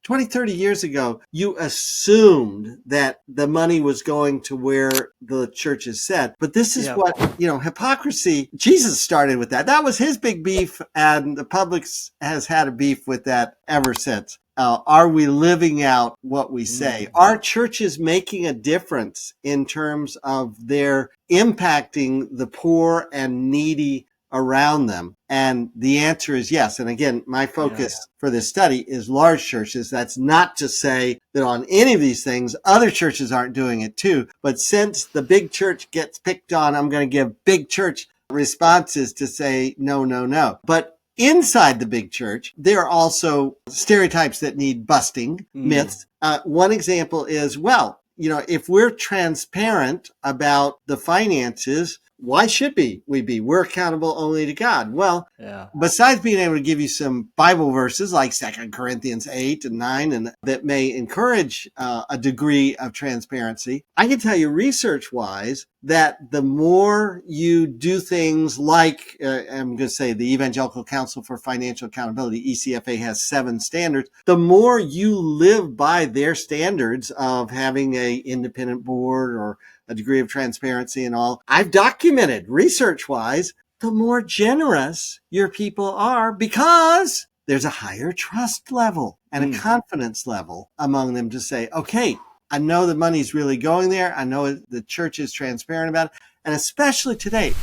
20, 30 years ago, you assumed that the money was going to where the churches said. But this is what, hypocrisy, Jesus started with that. That was his big beef, and the public has had a beef with that ever since. Are we living out what we say? Are churches making a difference in terms of their impacting the poor and needy around them? And the answer is yes. And again, my focus for this study is large churches. That's not to say that on any of these things, other churches aren't doing it too. But since the big church gets picked on, I'm going to give big church responses to say, no, no, no. But inside the big church, there are also stereotypes that need busting, myths. One example is, if we're transparent about the finances, why should we be? We're accountable only to God. Well, besides being able to give you some Bible verses like 2 Corinthians 8 and 9, and that may encourage a degree of transparency, I can tell you research-wise that the more you do things like, I'm going to say the Evangelical Council for Financial Accountability, ECFA, has 7 standards, the more you live by their standards of having an independent board or a degree of transparency and all, I've documented research-wise, the more generous your people are because there's a higher trust level and a confidence level among them to say, okay, I know the money's really going there. I know the church is transparent about it. And especially today,